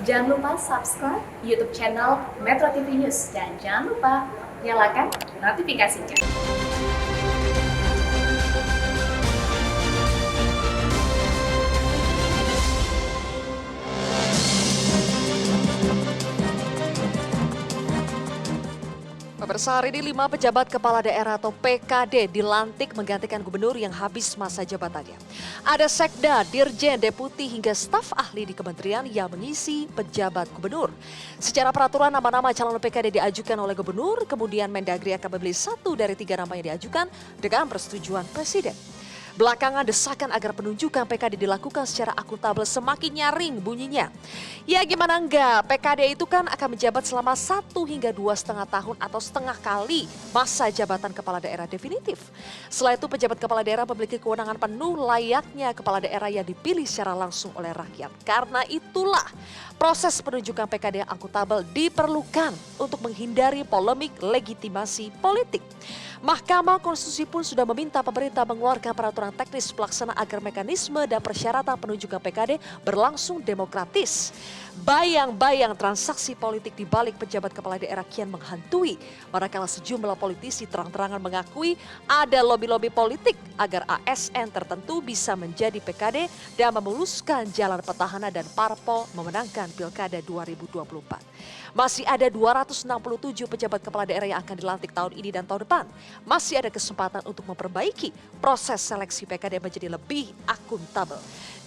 Jangan lupa subscribe YouTube channel Metro TV News dan jangan lupa nyalakan notifikasinya. Pemirsa, hari ini 5 pejabat kepala daerah atau PKD dilantik menggantikan gubernur yang habis masa jabatannya. Ada sekda, dirjen, deputi hingga staf ahli di kementerian yang mengisi pejabat gubernur. Secara peraturan nama-nama calon PKD diajukan oleh gubernur, kemudian Mendagri akan memilih 1 dari 3 nama yang diajukan dengan persetujuan presiden. Belakangan desakan agar penunjukan PKD dilakukan secara akuntabel semakin nyaring bunyinya. Ya gimana enggak, PKD itu kan akan menjabat selama 1 hingga 2,5 tahun atau setengah kali masa jabatan kepala daerah definitif. Setelah itu pejabat kepala daerah memiliki kewenangan penuh layaknya kepala daerah yang dipilih secara langsung oleh rakyat. Karena itulah proses penunjukan PKD yang akuntabel diperlukan untuk menghindari polemik legitimasi politik. Mahkamah Konstitusi pun sudah meminta pemerintah mengeluarkan peraturan teknis pelaksana agar mekanisme dan persyaratan penunjukan PKD berlangsung demokratis. Bayang-bayang transaksi politik di balik pejabat kepala daerah kian menghantui, manakala sejumlah politisi terang-terangan mengakui ada lobi-lobi politik agar ASN tertentu bisa menjadi PKD dan memuluskan jalan petahana dan parpol memenangkan Pilkada 2024. Masih ada 267 pejabat kepala daerah yang akan dilantik tahun ini dan tahun depan. Masih ada kesempatan untuk memperbaiki proses seleksi PKD menjadi lebih akuntabel.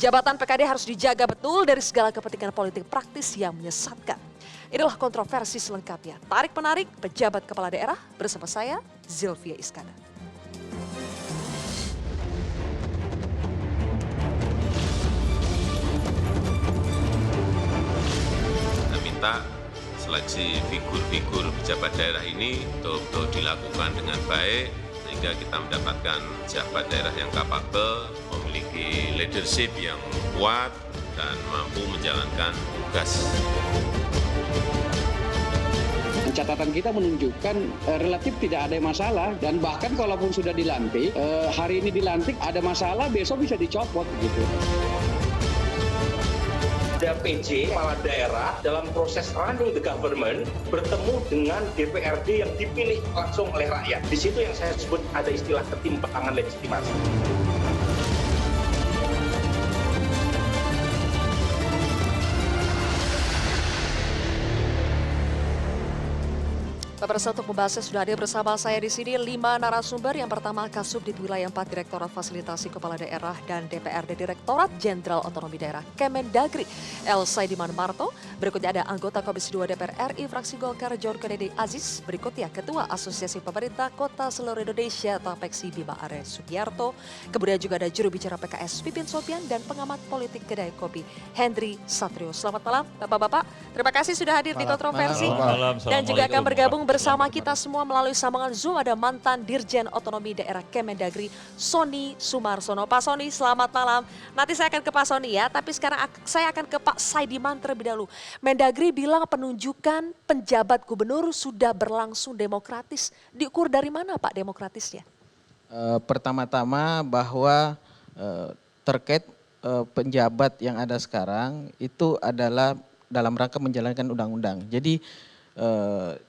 Jabatan PKD harus dijaga betul dari segala kepentingan politik praktis yang menyesatkan. Inilah kontroversi selengkapnya. Tarik-menarik pejabat kepala daerah bersama saya, Zilvia Iskandar. Kita minta seleksi figur-figur pejabat daerah ini betul-betul dilakukan dengan baik sehingga kita mendapatkan pejabat daerah yang kapabel, memiliki leadership yang kuat dan mampu menjalankan tugas. Catatan kita menunjukkan relatif tidak ada masalah dan bahkan kalaupun sudah dilantik, hari ini dilantik ada masalah besok bisa dicopot gitu. Ada PJ, kepala daerah dalam proses running the government bertemu dengan DPRD yang dipilih langsung oleh rakyat. Di situ yang saya sebut ada istilah ketimpangan legitimasi. Pemirsa, untuk membahasnya sudah hadir bersama saya di sini 5 narasumber. Yang pertama Kasubdit Wilayah 4 Direktorat Fasilitasi Kepala Daerah dan DPRD Direktorat Jenderal Otonomi Daerah Kemendagri El Saidiman Marto. Berikutnya ada anggota Komisi 2 DPR RI fraksi Golkar John Kennedy Aziz. Berikutnya Ketua Asosiasi Pemerintah Kota Seluruh Indonesia atau APEKSI Bima Arya Sugiarto. Kemudian juga ada juru bicara PKS Pipin Sopian dan pengamat politik kedai kopi Hendry Satrio. Selamat malam Bapak-bapak. Terima kasih sudah hadir di kontroversi. Dan juga akan bergabung bersama kita semua melalui sambungan Zoom ada mantan Dirjen Otonomi Daerah Kemendagri Sony Sumarsono. Pak Sony, selamat malam. Nanti saya akan ke Pak Sony ya, tapi sekarang saya akan ke Pak Saidiman terlebih dahulu. Mendagri bilang penunjukan penjabat gubernur sudah berlangsung demokratis. Diukur dari mana Pak demokratisnya? Pertama-tama bahwa terkait penjabat yang ada sekarang itu adalah dalam rangka menjalankan undang-undang. Jadi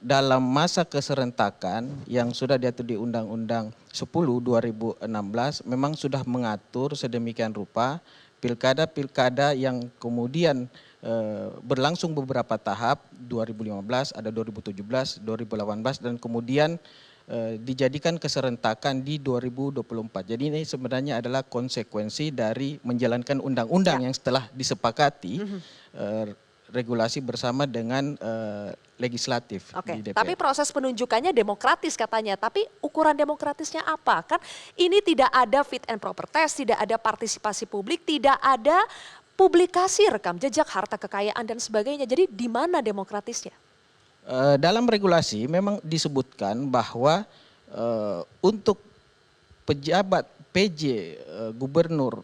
dalam masa keserentakan yang sudah diatur di Undang-Undang 10 2016 memang sudah mengatur sedemikian rupa pilkada-pilkada yang kemudian berlangsung beberapa tahap 2015, ada 2017, 2018 dan kemudian dijadikan keserentakan di 2024. Jadi ini sebenarnya adalah konsekuensi dari menjalankan undang-undang yang setelah disepakati regulasi bersama dengan legislatif di DPR. Tapi proses penunjukannya demokratis katanya, tapi ukuran demokratisnya apa? Kan ini tidak ada fit and proper test, tidak ada partisipasi publik, tidak ada publikasi rekam jejak, harta kekayaan dan sebagainya. Jadi di mana demokratisnya? Dalam regulasi memang disebutkan bahwa untuk pejabat PJ, gubernur,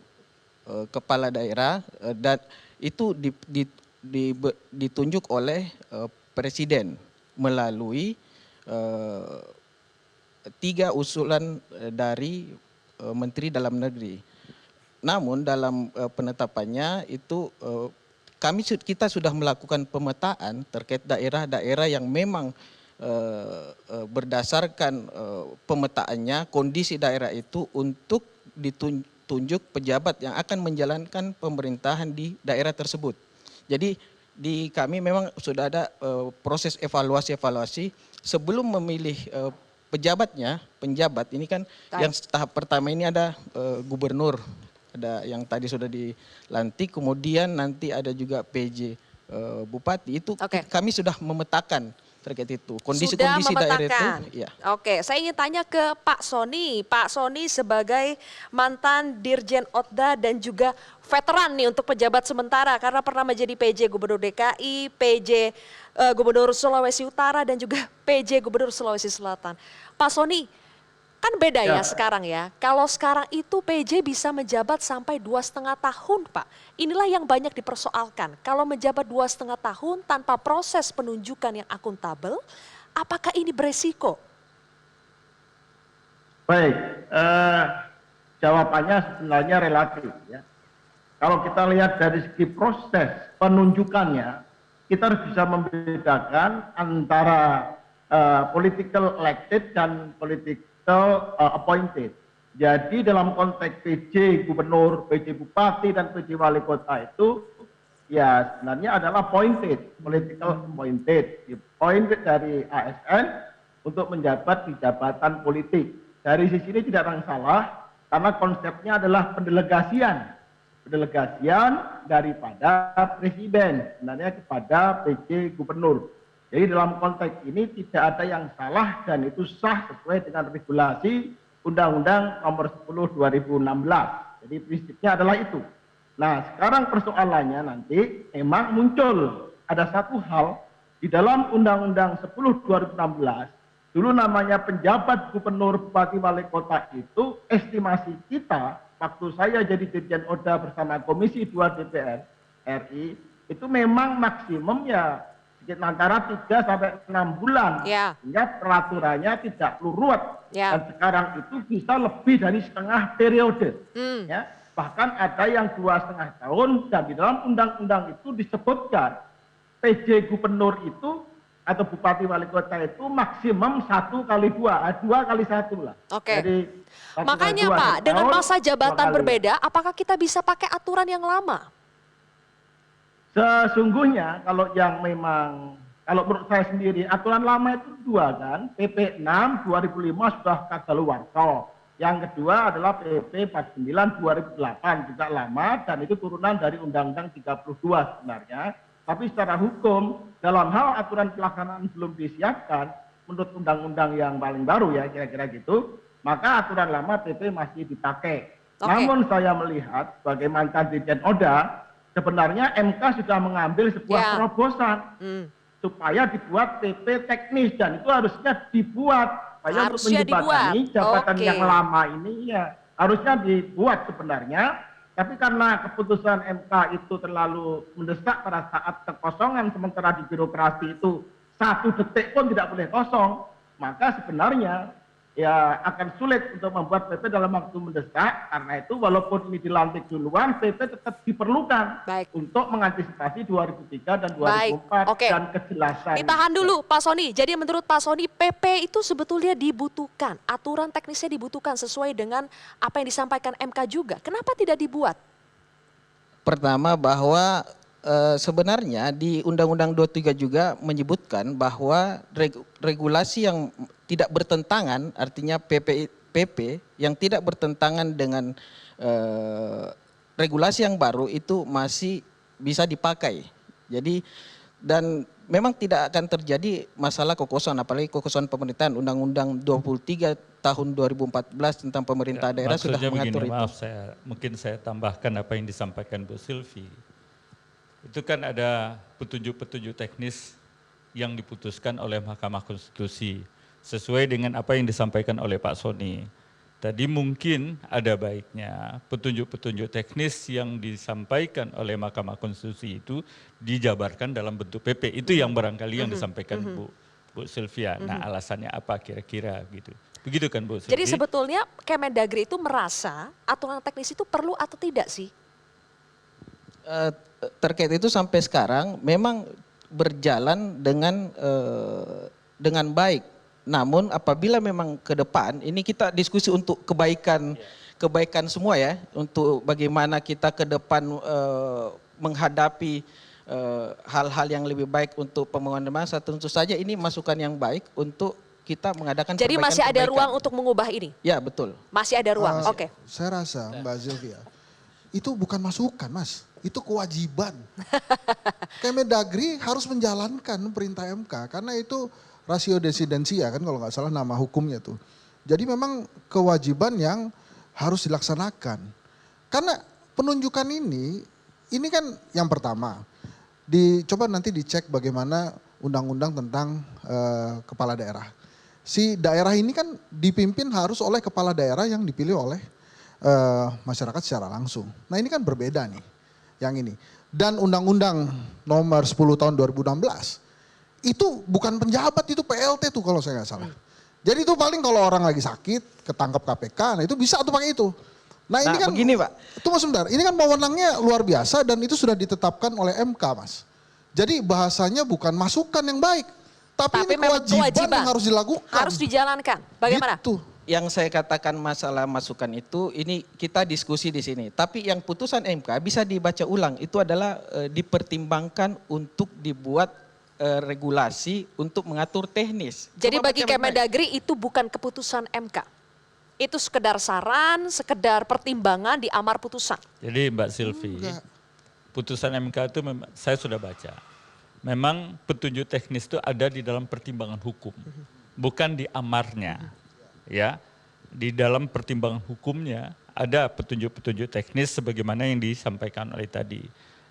kepala daerah dan itu ditunjuk oleh presiden melalui 3 usulan dari Menteri Dalam Negeri. Namun dalam penetapannya itu kita sudah melakukan pemetaan terkait daerah-daerah yang memang berdasarkan pemetaannya kondisi daerah itu untuk ditunjuk pejabat yang akan menjalankan pemerintahan di daerah tersebut. Jadi di kami memang sudah ada proses evaluasi sebelum memilih penjabat ini kan yang tahap pertama ini ada gubernur, ada yang tadi sudah dilantik, kemudian nanti ada juga PJ bupati, itu kami sudah memetakan terkait itu kondisi-kondisi daerah itu. Ya. Oke, saya ingin tanya ke Pak Sony. Pak Sony sebagai mantan Dirjen Otda dan juga veteran nih untuk pejabat sementara karena pernah menjadi PJ Gubernur DKI, PJ Gubernur Sulawesi Utara dan juga PJ Gubernur Sulawesi Selatan. Pak Sony, kan beda ya sekarang ya. Kalau sekarang itu PJ bisa menjabat sampai 2,5 tahun, Pak. Inilah yang banyak dipersoalkan. Kalau menjabat 2,5 tahun tanpa proses penunjukan yang akuntabel, apakah ini beresiko? Baik, jawabannya sebenarnya relatif ya. Kalau kita lihat dari segi proses penunjukannya, kita harus bisa membedakan antara political elected dan political appointed. Jadi dalam konteks PJ Gubernur, PJ Bupati, dan PJ Wali Kota itu ya sebenarnya adalah appointed, political appointed dari ASN untuk menjabat di jabatan politik. Dari sisi ini tidak ada yang salah karena konsepnya adalah pendelegasian daripada presiden sebenarnya kepada PJ Gubernur. Jadi dalam konteks ini tidak ada yang salah dan itu sah sesuai dengan regulasi Undang-Undang Nomor 10 2016. Jadi prinsipnya adalah itu. Nah, sekarang persoalannya nanti memang muncul ada satu hal di dalam Undang-Undang 10 2016 dulu namanya penjabat gubernur, bupati, wali kota itu estimasi kita waktu saya jadi Dirjen Oda bersama Komisi 2 DPR RI itu memang maksimum ya antara 3 sampai 6 bulan, sehingga peraturannya tidak perlu ruwet. Dan sekarang itu bisa lebih dari setengah periode. Ya. Bahkan ada yang 2,5 tahun dan di dalam undang-undang itu disebutkan PJ Gubernur itu atau Bupati Wali Kota itu maksimum 1 kali 2, 2 kali 1 lah. Jadi, makanya Pak, dengan masa jabatan berbeda, apakah kita bisa pakai aturan yang lama? Sesungguhnya kalau yang memang, kalau menurut saya sendiri, aturan lama itu 2 kan, PP 6 2005 sudah kadaluarsa. Yang kedua adalah PP 49 2008 juga lama dan itu turunan dari Undang-Undang 32 sebenarnya. Tapi secara hukum, dalam hal aturan pelaksanaan belum disiapkan, menurut undang-undang yang paling baru ya kira-kira gitu, maka aturan lama PP masih dipakai. Namun saya melihat sebagai mantan Dirjen Oda, sebenarnya MK sudah mengambil sebuah terobosan supaya dibuat PP teknis dan itu harusnya dibuat supaya untuk menjembatani jabatan yang lama ini ya harusnya dibuat sebenarnya. Tapi karena keputusan MK itu terlalu mendesak pada saat kekosongan sementara di birokrasi itu 1 detik pun tidak boleh kosong, maka sebenarnya ya akan sulit untuk membuat PP dalam waktu mendesak. Karena itu walaupun ini dilantik duluan, PP tetap diperlukan untuk mengantisipasi 2003 dan 2004 dan kejelasan. Ditahan dulu Pak Sony. Jadi menurut Pak Sony PP itu sebetulnya dibutuhkan, aturan teknisnya dibutuhkan sesuai dengan apa yang disampaikan MK juga. Kenapa tidak dibuat? Pertama bahwa sebenarnya di Undang-Undang 23 juga menyebutkan bahwa regulasi yang tidak bertentangan, artinya PP yang tidak bertentangan dengan regulasi yang baru itu masih bisa dipakai. Jadi dan memang tidak akan terjadi masalah kekosongan, apalagi kekosongan pemerintahan. Undang-Undang 23 tahun 2014 tentang pemerintah daerah sudah mengatur begini, itu. Maaf, mungkin saya tambahkan apa yang disampaikan Bu Sylvie. Itu kan ada petunjuk-petunjuk teknis yang diputuskan oleh Mahkamah Konstitusi sesuai dengan apa yang disampaikan oleh Pak Sony. Tadi mungkin ada baiknya petunjuk-petunjuk teknis yang disampaikan oleh Mahkamah Konstitusi itu dijabarkan dalam bentuk PP. Itu yang barangkali yang disampaikan Bu Sylvia. Nah, alasannya apa kira-kira gitu. Begitu kan Bu Sylvia? Jadi sebetulnya Kemendagri itu merasa aturan teknis itu perlu atau tidak sih? Terkait itu sampai sekarang memang berjalan dengan baik. Namun apabila memang ke depan ini kita diskusi untuk kebaikan semua ya, untuk bagaimana kita ke depan menghadapi hal-hal yang lebih baik untuk pembangunan bangsa. Tentu saja ini masukan yang baik untuk kita mengadakan Jadi masih ada perbaikan-perbaikan. ruang untuk mengubah ini? Ya betul. Masih ada ruang, oke. Saya rasa Mbak Zilvia, itu bukan masukan Mas, itu kewajiban. Kemendagri harus menjalankan perintah MK karena itu rasio desidensia kan kalau nggak salah nama hukumnya tuh. Jadi memang kewajiban yang harus dilaksanakan. Karena penunjukan ini kan yang pertama. Coba nanti dicek bagaimana undang-undang tentang kepala daerah. Si daerah ini kan dipimpin harus oleh kepala daerah yang dipilih oleh masyarakat secara langsung. Nah ini kan berbeda nih yang ini. Dan undang-undang nomor 10 tahun 2016 itu bukan penjabat, itu PLT tuh kalau saya nggak salah. Jadi itu paling kalau orang lagi sakit ketangkap KPK, nah itu bisa tuh pakai itu. Nah ini kan begini Pak. Tunggu sebentar, ini kan wewenangnya luar biasa dan itu sudah ditetapkan oleh MK Mas. Jadi bahasanya bukan masukan yang baik, tapi ini memang kewajiban yang harus dilakukan. Harus dijalankan, bagaimana? Gitu. Yang saya katakan masalah masukan itu, ini kita diskusi di sini. Tapi yang putusan MK bisa dibaca ulang, itu adalah dipertimbangkan untuk dibuat regulasi untuk mengatur teknis. Jadi Coba bagi baca baik-baik. Kemendagri itu bukan keputusan MK. Itu sekedar saran, sekedar pertimbangan di amar putusan. Jadi Mbak Silvi, putusan MK itu saya sudah baca. Memang petunjuk teknis itu ada di dalam pertimbangan hukum, bukan di amarnya. Ya, di dalam pertimbangan hukumnya ada petunjuk-petunjuk teknis sebagaimana yang disampaikan oleh tadi.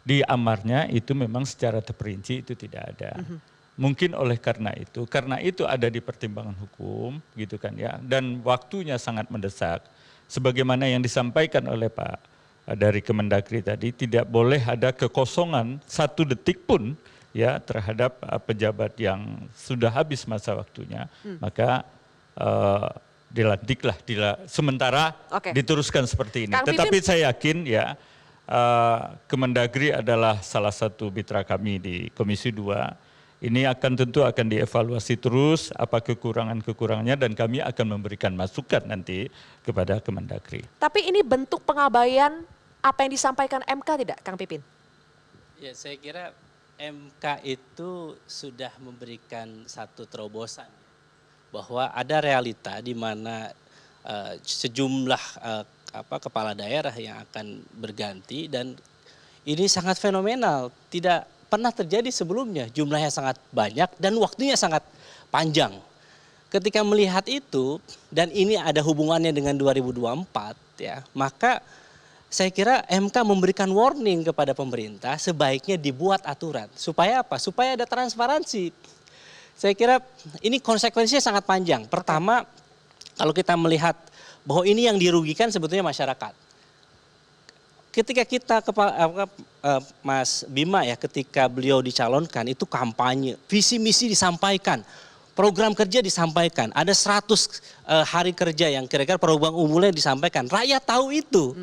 Di amarnya itu memang secara terperinci itu tidak ada. Mungkin karena itu ada di pertimbangan hukum gitu kan ya, dan waktunya sangat mendesak. Sebagaimana yang disampaikan oleh Pak dari Kemendagri tadi, tidak boleh ada kekosongan 1 detik pun ya terhadap pejabat yang sudah habis masa waktunya. Maka dilantiklah, sementara diteruskan seperti ini. Tetapi saya yakin ya Kemendagri adalah salah satu mitra kami di Komisi 2. Ini tentu akan dievaluasi terus apa kekurangan-kekurangannya dan kami akan memberikan masukan nanti kepada Kemendagri. Tapi ini bentuk pengabaian apa yang disampaikan MK tidak, Kang Pipin? Ya, saya kira MK itu sudah memberikan satu terobosan bahwa ada realita di mana sejumlah kepala daerah yang akan berganti dan ini sangat fenomenal, tidak pernah terjadi sebelumnya, jumlahnya sangat banyak dan waktunya sangat panjang. Ketika melihat itu dan ini ada hubungannya dengan 2024 ya, maka saya kira MK memberikan warning kepada pemerintah sebaiknya dibuat aturan. Supaya apa? Supaya ada transparansi. Saya kira ini konsekuensinya sangat panjang. Pertama, kalau kita melihat bahwa ini yang dirugikan sebetulnya masyarakat. Ketika kita Mas Bima ya, ketika beliau dicalonkan itu kampanye, visi misi disampaikan, program kerja disampaikan, ada 100 hari kerja yang kira-kira program umumnya disampaikan, rakyat tahu itu.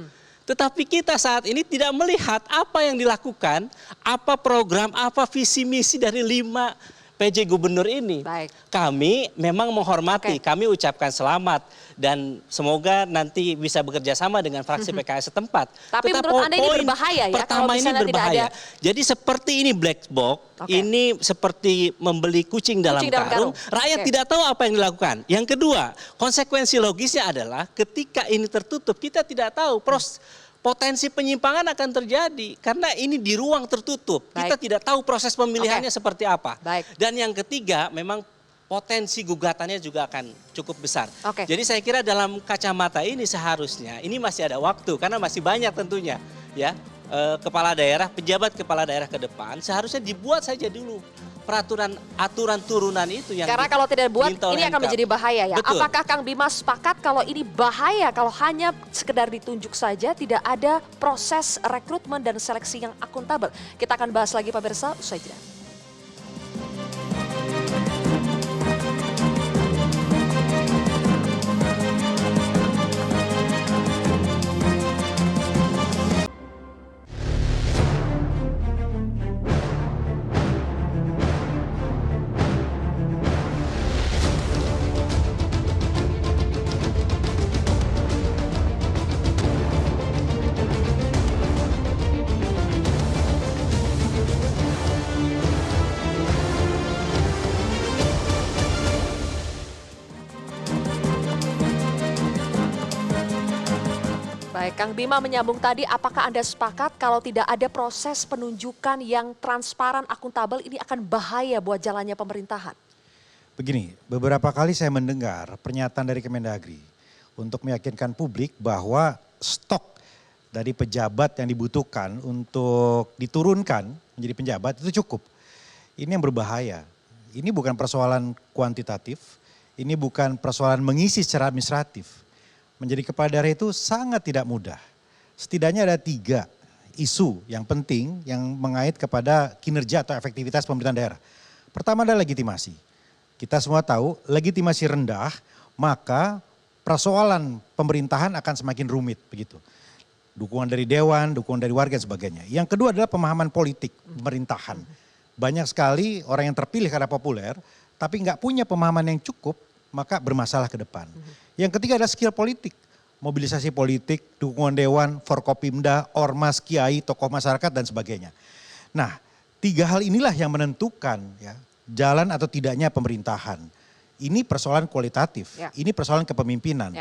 Tetapi kita saat ini tidak melihat apa yang dilakukan, apa program, apa visi misi dari 5 PJ Gubernur ini. Baik. Kami memang menghormati, kami ucapkan selamat dan semoga nanti bisa bekerja sama dengan fraksi PKS setempat. Tapi menurut Anda ini berbahaya ya? Pertama kalau ini misalnya berbahaya. Tidak ada... Jadi seperti ini black box, ini seperti membeli kucing dalam karung, rakyat tidak tahu apa yang dilakukan. Yang kedua, konsekuensi logisnya adalah ketika ini tertutup, kita tidak tahu potensi penyimpangan akan terjadi karena ini di ruang tertutup. Kita tidak tahu proses pemilihannya seperti apa. Dan yang ketiga, memang potensi gugatannya juga akan cukup besar. Jadi saya kira dalam kacamata ini seharusnya ini masih ada waktu karena masih banyak tentunya ya kepala daerah, pejabat kepala daerah ke depan seharusnya dibuat saja dulu aturan turunan itu yang karena kalau tidak buat ini akan menjadi bahaya ya. Betul. Apakah Kang Bima sepakat kalau ini bahaya kalau hanya sekedar ditunjuk saja tidak ada proses rekrutmen dan seleksi yang akuntabel? Kita akan bahas lagi pemirsa usai jeda. Kang Bima menyambung tadi, apakah Anda sepakat kalau tidak ada proses penunjukan yang transparan, akuntabel, ini akan bahaya buat jalannya pemerintahan? Begini, beberapa kali saya mendengar pernyataan dari Kemendagri untuk meyakinkan publik bahwa stok dari pejabat yang dibutuhkan untuk diturunkan menjadi penjabat itu cukup. Ini yang berbahaya. Ini bukan persoalan kuantitatif, ini bukan persoalan mengisi secara administratif. Menjadi kepala daerah itu sangat tidak mudah. Setidaknya ada 3 isu yang penting yang mengait kepada kinerja atau efektivitas pemerintahan daerah. Pertama adalah legitimasi. Kita semua tahu legitimasi rendah, maka persoalan pemerintahan akan semakin rumit begitu. Dukungan dari dewan, dukungan dari warga dan sebagainya. Yang kedua adalah pemahaman politik pemerintahan. Banyak sekali orang yang terpilih karena populer, tapi nggak punya pemahaman yang cukup, maka bermasalah ke depan. Yang ketiga adalah skill politik. Mobilisasi politik, dukungan dewan, Forkopimda, ormas, kiai, tokoh masyarakat dan sebagainya. Nah, 3 hal inilah yang menentukan ya, jalan atau tidaknya pemerintahan. Ini persoalan kualitatif, ini persoalan kepemimpinan.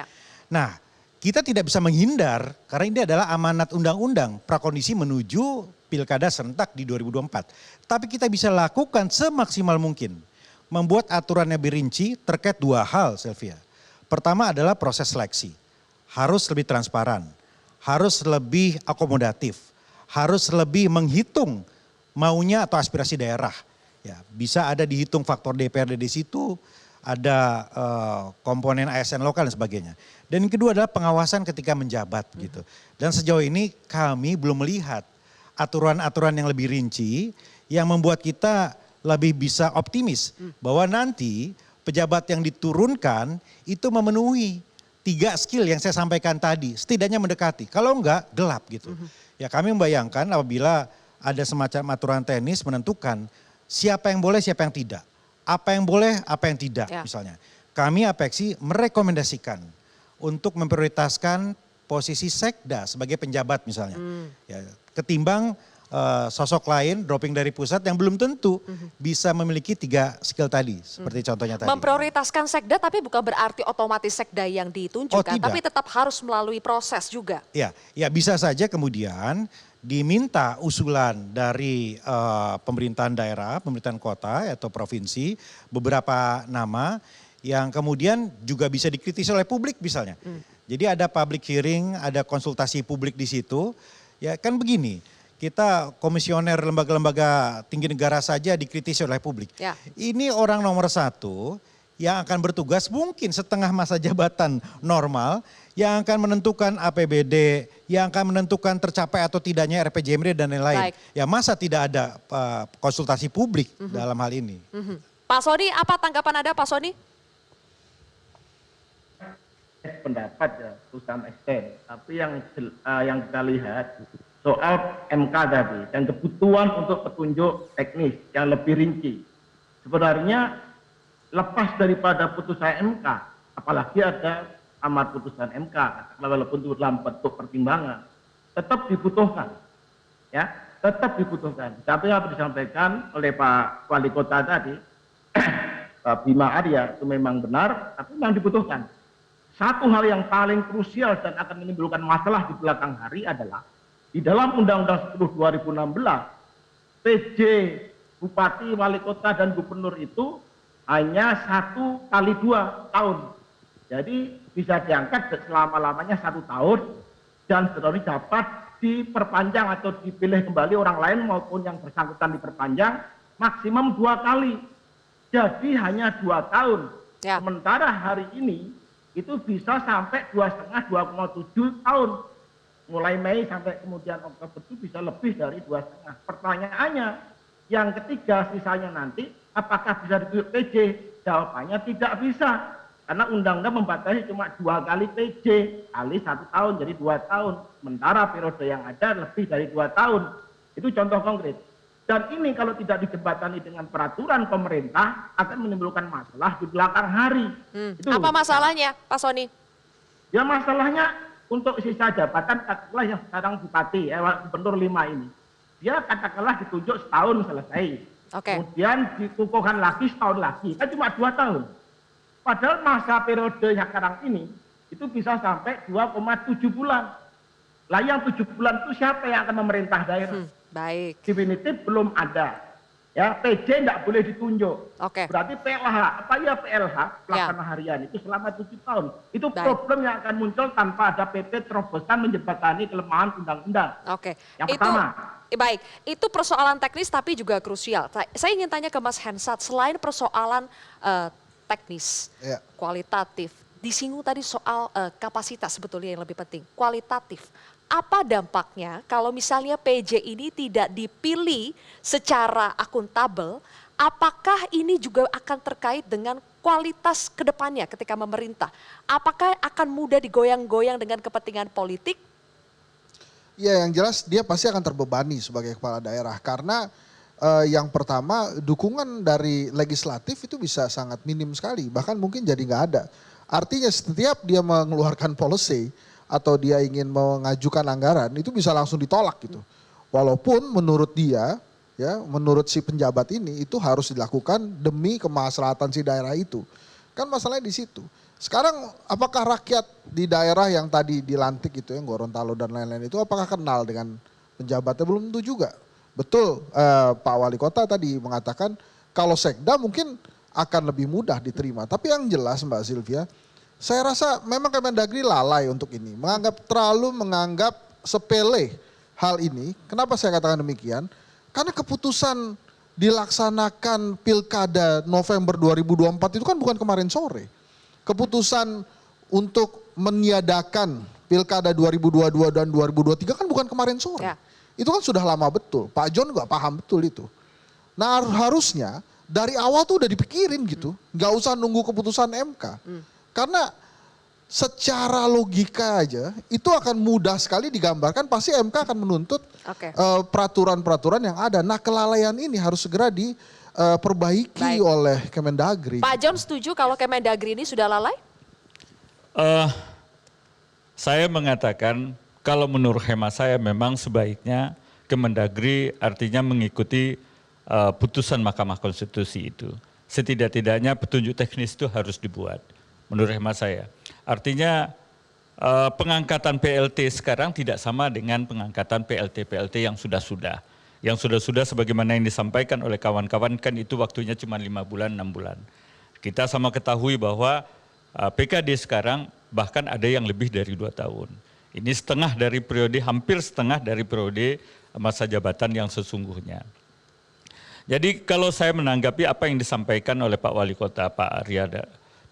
Nah, kita tidak bisa menghindar karena ini adalah amanat undang-undang prakondisi menuju pilkada serentak di 2024. Tapi kita bisa lakukan semaksimal mungkin. Membuat aturan yang lebih rinci terkait 2 hal, Sylvia. Pertama adalah proses seleksi. Harus lebih transparan, harus lebih akomodatif, harus lebih menghitung maunya atau aspirasi daerah. Ya, bisa ada dihitung faktor DPRD di situ, ada komponen ASN lokal dan sebagainya. Dan yang kedua adalah pengawasan ketika menjabat gitu. Dan sejauh ini kami belum melihat aturan-aturan yang lebih rinci yang membuat kita lebih bisa optimis bahwa nanti pejabat yang diturunkan itu memenuhi 3 skill yang saya sampaikan tadi, setidaknya mendekati. Kalau enggak, gelap gitu. Ya kami membayangkan apabila ada semacam aturan teknis menentukan siapa yang boleh, siapa yang tidak. Apa yang boleh, apa yang tidak misalnya. Kami Apeksi merekomendasikan untuk memprioritaskan posisi sekda sebagai penjabat misalnya. Ya, ketimbang sosok lain dropping dari pusat yang belum tentu bisa memiliki 3 skill tadi seperti contohnya tadi. Memprioritaskan sekda tapi bukan berarti otomatis sekda yang ditunjukkan, tapi tetap harus melalui proses juga. Ya, ya bisa saja kemudian diminta usulan dari pemerintahan daerah, pemerintahan kota atau provinsi, beberapa nama yang kemudian juga bisa dikritisi oleh publik misalnya. Jadi ada public hearing, ada konsultasi publik di situ. Ya kan begini, kita komisioner lembaga-lembaga tinggi negara saja dikritisi oleh publik. Ini orang nomor 1 yang akan bertugas mungkin setengah masa jabatan normal, yang akan menentukan APBD, yang akan menentukan tercapai atau tidaknya RPJMD dan lain-lain. Ya masa tidak ada konsultasi publik dalam hal ini. Pak Sony, apa tanggapan Anda Pak Sony? Pendapat ya, to some extent. Tapi yang kita lihat soal MK tadi dan kebutuhan untuk petunjuk teknis yang lebih rinci. Sebenarnya lepas daripada putusan MK, apalagi ada amar putusan MK, walaupun itu dalam bentuk pertimbangan, tetap dibutuhkan. Ya, tetap dibutuhkan. Tapi apa disampaikan oleh Pak Wali Kota tadi, Pak Bima Arya itu memang benar, tapi memang dibutuhkan. Satu hal yang paling krusial dan akan menimbulkan masalah di belakang hari adalah di dalam Undang-Undang 10 2016, PJ, Bupati, Wali Kota, dan Gubernur itu hanya 1 kali 2 tahun. Jadi bisa diangkat selama-lamanya 1 tahun dan seterusnya dapat diperpanjang atau dipilih kembali orang lain maupun yang bersangkutan diperpanjang maksimum 2 kali. Jadi hanya 2 tahun. Sementara hari ini itu bisa sampai 2,5-2,7 tahun. Mulai Mei sampai kemudian Oktober itu bisa lebih dari 2,5. Pertanyaannya, yang ketiga sisanya nanti, apakah bisa ditunjuk PJ? Jawabannya tidak bisa. Karena undang-undang membatasi cuma 2 kali PJ, kali 1 tahun, jadi 2 tahun. Sementara periode yang ada lebih dari 2 tahun. Itu contoh konkret. Dan ini kalau tidak dijembatani dengan peraturan pemerintah, akan menimbulkan masalah di belakang hari. Itu apa masalahnya Pak Sony? Ya masalahnya, untuk sisa jabatan katakanlah yang sekarang bupati, gubernur 5 ini. Dia katakanlah ditunjuk setahun selesai. Kemudian dikukuhkan lagi setahun lagi. Kan cuma 2 tahun. Padahal masa periode yang sekarang ini itu bisa sampai 2,7 bulan. Lah yang 7 bulan itu siapa yang akan memerintah daerah? Baik. Definitif belum ada. Ya, PJ tidak boleh ditunjuk. Oke. Berarti PLH, apa ya PLH, pelaksana harian itu selama 7 tahun. Itu Baik. problem yang akan muncul tanpa ada PP terobosan menjembatani kelemahan undang-undang. Oke. Yang pertama. Baik, itu persoalan teknis tapi juga krusial. Saya ingin tanya ke Mas Hensat, selain persoalan teknis, kualitatif, disinggung tadi soal kapasitas sebetulnya yang lebih penting, kualitatif. Apa dampaknya kalau misalnya PJ ini tidak dipilih secara akuntabel, apakah ini juga akan terkait dengan kualitas kedepannya ketika memerintah? Apakah akan mudah digoyang-goyang dengan kepentingan politik? Ya, yang jelas dia pasti akan terbebani sebagai kepala daerah karena yang pertama dukungan dari legislatif itu bisa sangat minim sekali, bahkan mungkin jadi nggak ada. Artinya setiap dia mengeluarkan policy atau dia ingin mengajukan anggaran itu bisa langsung ditolak gitu. Walaupun menurut dia, ya menurut si penjabat ini itu harus dilakukan demi kemaslahatan si daerah itu. Kan masalahnya di situ. Sekarang apakah rakyat di daerah yang tadi dilantik itu yang Gorontalo dan lain-lain itu apakah kenal dengan penjabatnya? Belum tentu juga. Betul Pak Wali Kota tadi mengatakan kalau sekda mungkin akan lebih mudah diterima. Tapi yang jelas Mbak Sylvia, saya rasa memang Kemendagri lalai untuk ini. Terlalu menganggap sepele hal ini. Kenapa saya katakan demikian? Karena keputusan dilaksanakan Pilkada November 2024 itu kan bukan kemarin sore. Keputusan untuk meniadakan Pilkada 2022 dan 2023 kan bukan kemarin sore. Ya. Itu kan sudah lama betul. Pak John juga paham betul itu. Nah harusnya dari awal tuh udah dipikirin gitu. Nggak usah nunggu keputusan MK. Karena secara logika aja itu akan mudah sekali digambarkan pasti MK akan menuntut peraturan-peraturan yang ada. Nah kelalaian ini harus segera diperbaiki oleh Kemendagri. Pak John setuju kalau Kemendagri ini sudah lalai? Saya mengatakan kalau menurut hemat saya memang sebaiknya Kemendagri artinya mengikuti putusan Mahkamah Konstitusi itu. Setidak-tidaknya petunjuk teknis itu harus dibuat. Menurut hemat saya. Artinya pengangkatan PLT sekarang tidak sama dengan pengangkatan PLT-PLT yang sudah-sudah. Yang sudah-sudah sebagaimana yang disampaikan oleh kawan-kawan kan itu waktunya cuma 5 bulan, 6 bulan. Kita sama ketahui bahwa PKD sekarang bahkan ada yang lebih dari 2 tahun. Ini setengah dari periode, hampir setengah dari periode masa jabatan yang sesungguhnya. Jadi kalau saya menanggapi apa yang disampaikan oleh Pak Wali Kota, Pak Arya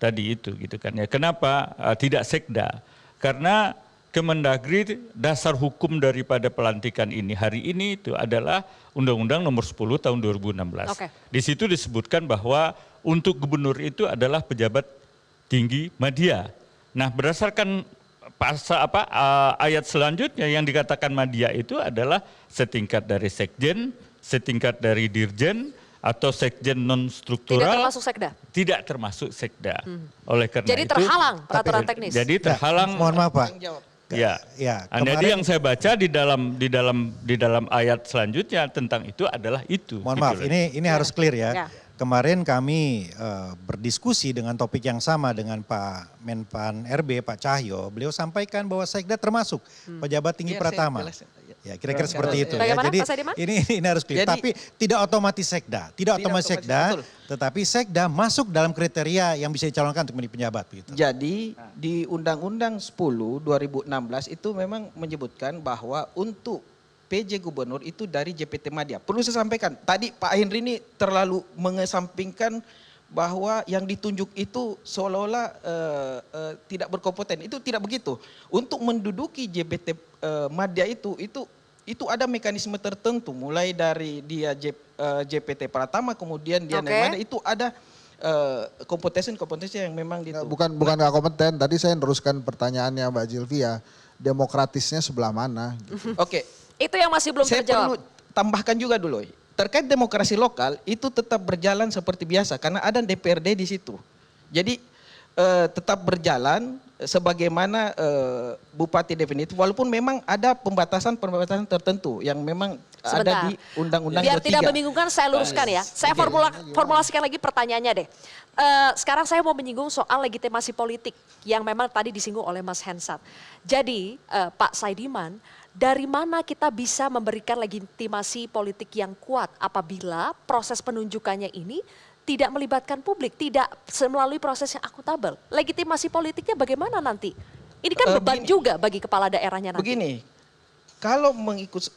tadi itu gitu kan ya. Kenapa tidak sekda? Karena Kemendagri dasar hukum daripada pelantikan ini hari ini itu adalah Undang-Undang Nomor 10 Tahun 2016. Di situ disebutkan bahwa untuk gubernur itu adalah pejabat tinggi madya. Nah, berdasarkan ayat selanjutnya yang dikatakan madya itu adalah setingkat dari sekjen, setingkat dari dirjen, atau sekjen non struktural. Tidak termasuk sekda? Tidak termasuk sekda. Oleh karena jadi itu. Terhalang peraturan teknis? Jadi terhalang. Mohon maaf Pak. Ya. Jadi yang saya baca di dalam ayat selanjutnya tentang itu adalah itu. Mohon maaf, ini harus clear ya. Kemarin kami berdiskusi dengan topik yang sama dengan Pak Menpan RB, Pak Cahyo. Beliau sampaikan bahwa sekda termasuk pejabat tinggi Pratama. Ya kira-kira seperti itu ya. Jadi ini harus clear. Tapi tidak otomatis sekda, tetapi sekda masuk dalam kriteria yang bisa dicalonkan untuk menjadi penjabat. Begitu. Jadi di Undang-Undang 10 2016 itu memang menyebutkan bahwa untuk PJ Gubernur itu dari JPT Madya. Perlu saya sampaikan, tadi Pak Henry ini terlalu mengesampingkan bahwa yang ditunjuk itu seolah-olah tidak berkompeten. Itu tidak begitu. Untuk menduduki JPT Madya itu ada mekanisme tertentu, mulai dari dia JPT Pratama, kemudian dia naik Madya, itu ada kompetensi yang memang itu. Bukan nggak kompeten. Tadi saya meneruskan pertanyaannya Mbak Sylvia, demokratisnya sebelah mana? Gitu. Itu yang masih belum terjawab. Saya perlu tambahkan juga dulu. Terkait demokrasi lokal itu tetap berjalan seperti biasa karena ada DPRD di situ. Jadi tetap berjalan sebagaimana bupati definitif, walaupun memang ada pembatasan tertentu yang memang ada di Undang-Undang 23. Biar tidak membingungkan, saya luruskan ya. Saya formulasikan lagi pertanyaannya deh. Sekarang saya mau menyinggung soal legitimasi politik yang memang tadi disinggung oleh Mas Hensat. Jadi Pak Saidiman, dari mana kita bisa memberikan legitimasi politik yang kuat apabila proses penunjukannya ini tidak melibatkan publik, tidak melalui proses yang akuntabel? Legitimasi politiknya bagaimana nanti? Ini kan beban juga bagi kepala daerahnya nanti. Begini, kalau mengikut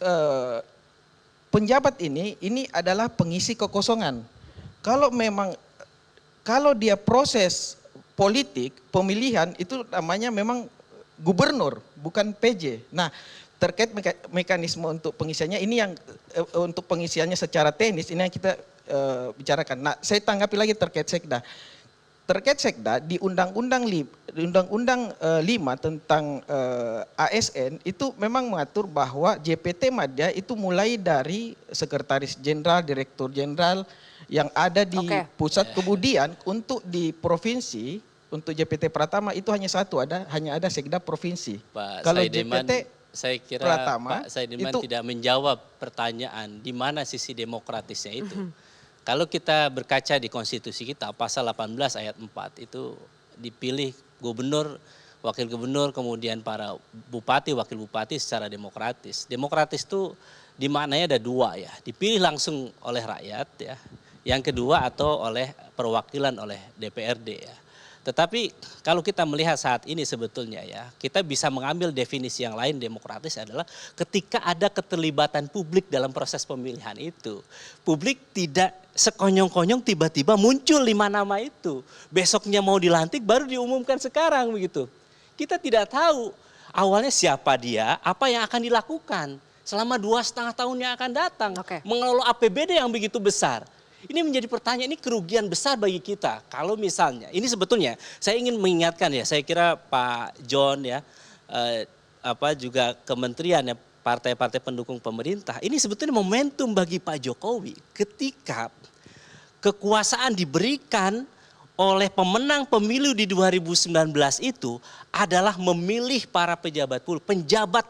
penjabat ini adalah pengisi kekosongan. Kalau dia proses politik pemilihan itu namanya memang gubernur, bukan PJ. Nah, terkait mekanisme untuk pengisiannya ini yang untuk pengisiannya secara teknis ini yang kita bicarakan. Nah, saya tanggapi lagi terkait sekda. Terkait sekda di Undang-Undang 5 tentang ASN itu memang mengatur bahwa JPT Madya itu mulai dari sekretaris jenderal, direktur jenderal yang ada di pusat, kemudian untuk di provinsi untuk JPT Pratama itu hanya hanya ada sekda provinsi. Pak Kalau Saidiman, JPT saya kira Pratama, Pak Saidiman itu tidak menjawab pertanyaan di mana sisi demokratisnya itu. Kalau kita berkaca di konstitusi kita, pasal 18 ayat 4 itu dipilih gubernur, wakil gubernur, kemudian para bupati, wakil bupati secara demokratis. Demokratis itu di maknanya ada dua ya, dipilih langsung oleh rakyat ya. Yang kedua atau oleh perwakilan oleh DPRD ya. Tetapi kalau kita melihat saat ini sebetulnya ya, kita bisa mengambil definisi yang lain demokratis adalah ketika ada keterlibatan publik dalam proses pemilihan itu. Publik tidak sekonyong-konyong tiba-tiba muncul 5 nama itu. Besoknya mau dilantik baru diumumkan sekarang begitu. Kita tidak tahu awalnya siapa dia, apa yang akan dilakukan selama 2,5 tahun yang akan datang. Mengelola APBD yang begitu besar. Ini menjadi pertanyaan, ini kerugian besar bagi kita. Kalau misalnya, ini sebetulnya saya ingin mengingatkan ya, saya kira Pak John ya, juga kementerian ya, partai-partai pendukung pemerintah. Ini sebetulnya momentum bagi Pak Jokowi ketika kekuasaan diberikan oleh pemenang pemilu di 2019 itu adalah memilih para pejabat publik, penjabat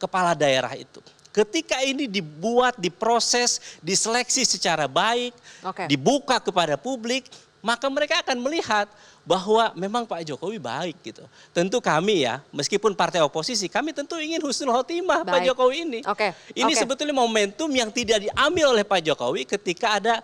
kepala daerah itu. Ketika ini dibuat, diproses, diseleksi secara baik, dibuka kepada publik, maka mereka akan melihat bahwa memang Pak Jokowi baik gitu. Tentu kami ya, meskipun partai oposisi, kami tentu ingin husnul khotimah Pak Jokowi ini. Ini sebetulnya momentum yang tidak diambil oleh Pak Jokowi ketika ada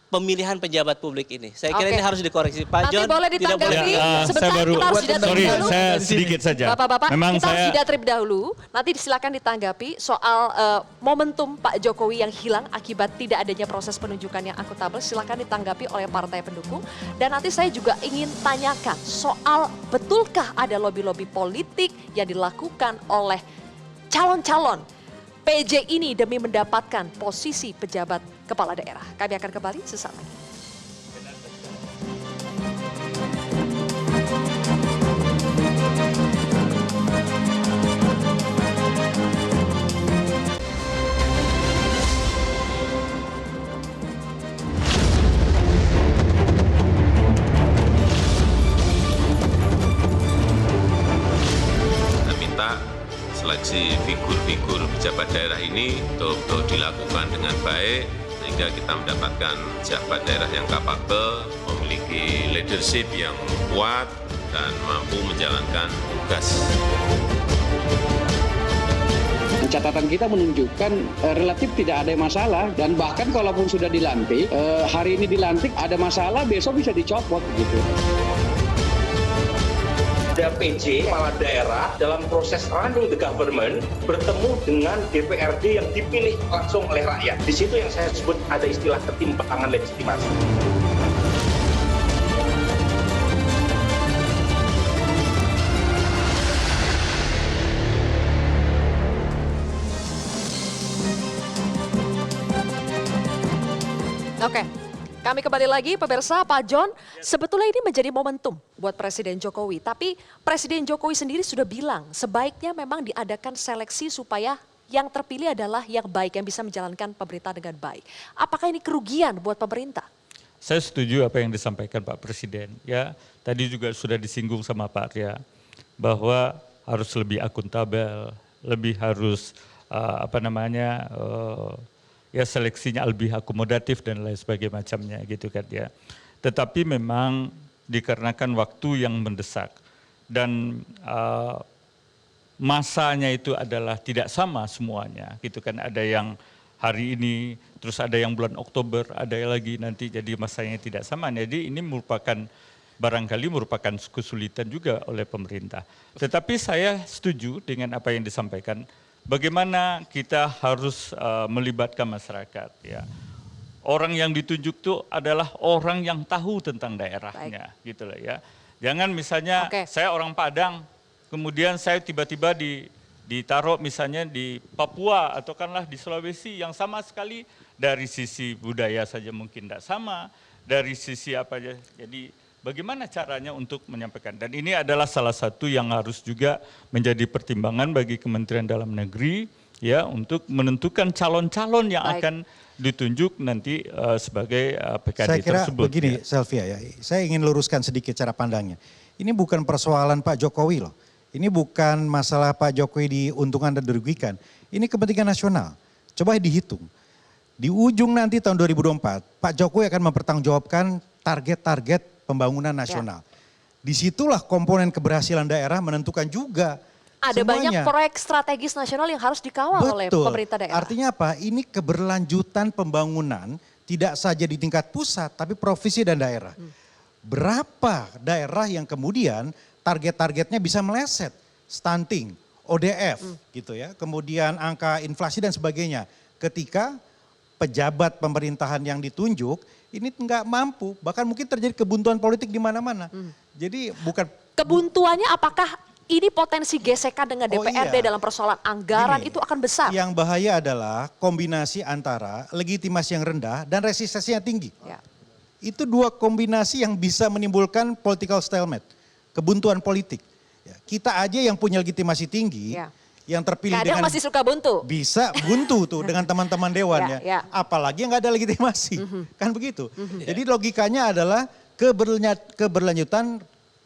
pemilihan pejabat publik ini. Saya kira ini harus dikoreksi. Pak John, boleh ditanggapi sebentar, kita harus jeda terlebih dahulu. Saya sedikit saja. Bapak-bapak, memang kita harus jeda terlebih dahulu. Nanti silakan ditanggapi soal momentum Pak Jokowi yang hilang akibat tidak adanya proses penunjukan yang akuntabel. Silakan ditanggapi oleh partai pendukung. Dan nanti saya juga ingin tanyakan soal betulkah ada lobby-lobby politik yang dilakukan oleh calon-calon PJ ini demi mendapatkan posisi pejabat kepala daerah. Kami akan kembali sesaat lagi. Kita minta seleksi figur-figur pejabat daerah ini betul-betul dilakukan dengan baik sehingga kita mendapatkan pejabat daerah yang kapabel, memiliki leadership yang kuat dan mampu menjalankan tugas. Catatan kita menunjukkan relatif tidak ada masalah dan bahkan kalaupun sudah dilantik, hari ini dilantik ada masalah besok bisa dicopot gitu. Ada PJ, kepala daerah dalam proses running the government bertemu dengan DPRD yang dipilih langsung oleh rakyat. Di situ yang saya sebut ada istilah ketimpangan legitimasi. Oke, kami kembali lagi pemirsa. Pak John, sebetulnya ini menjadi momentum buat Presiden Jokowi. Tapi Presiden Jokowi sendiri sudah bilang sebaiknya memang diadakan seleksi supaya yang terpilih adalah yang baik, yang bisa menjalankan pemerintah dengan baik. Apakah ini kerugian buat pemerintah? Saya setuju apa yang disampaikan Pak Presiden. Ya, tadi juga sudah disinggung sama Pak Arya. bahwa harus lebih akuntabel, lebih harus ya seleksinya lebih akomodatif dan lain sebagainya macamnya gitu kan ya. Tetapi memang dikarenakan waktu yang mendesak dan masanya itu adalah tidak sama semuanya gitu kan. Ada yang hari ini, terus ada yang bulan Oktober, ada lagi nanti jadi masanya tidak sama. Jadi ini barangkali merupakan kesulitan juga oleh pemerintah. Tetapi saya setuju dengan apa yang disampaikan. Bagaimana kita harus melibatkan masyarakat ya. Orang yang ditunjuk itu adalah orang yang tahu tentang daerahnya gitu lah ya. Jangan misalnya saya orang Padang, kemudian saya tiba-tiba ditaruh misalnya di Papua atau kanlah di Sulawesi yang sama sekali dari sisi budaya saja mungkin tidak sama, dari sisi apa aja. Jadi bagaimana caranya untuk menyampaikan, dan ini adalah salah satu yang harus juga menjadi pertimbangan bagi Kementerian Dalam Negeri ya untuk menentukan calon-calon yang akan ditunjuk nanti sebagai PKD saya kira tersebut. Begini Selvia ya, saya ingin luruskan sedikit cara pandangnya. Ini bukan persoalan Pak Jokowi loh, ini bukan masalah Pak Jokowi diuntungkan dan dirugikan, ini kepentingan nasional. Coba dihitung, di ujung nanti tahun 2024 Pak Jokowi akan mempertanggungjawabkan target-target pembangunan nasional. Disitulah komponen keberhasilan daerah menentukan juga. Ada semuanya. banyak proyek strategis nasional yang harus dikawal oleh pemerintah daerah. Artinya apa? Ini keberlanjutan pembangunan tidak saja di tingkat pusat tapi provinsi dan daerah. Berapa daerah yang kemudian target-targetnya bisa meleset, stunting, ODF gitu ya. Kemudian angka inflasi dan sebagainya. Ketika pejabat pemerintahan yang ditunjuk ini nggak mampu, bahkan mungkin terjadi kebuntuan politik di mana-mana. Jadi bukan kebuntuannya, apakah ini potensi gesekan dengan DPRD dalam persoalan anggaran itu akan besar? Yang bahaya adalah kombinasi antara legitimasi yang rendah dan resistensi yang tinggi. Itu dua kombinasi yang bisa menimbulkan political stalemate, kebuntuan politik. Kita aja yang punya legitimasi tinggi, yang terpilih kadang dengan masih suka buntu. Bisa buntu tuh dengan teman-teman dewan ya. Apalagi yang nggak ada legitimasi. Kan begitu. Jadi logikanya adalah keberlanjutan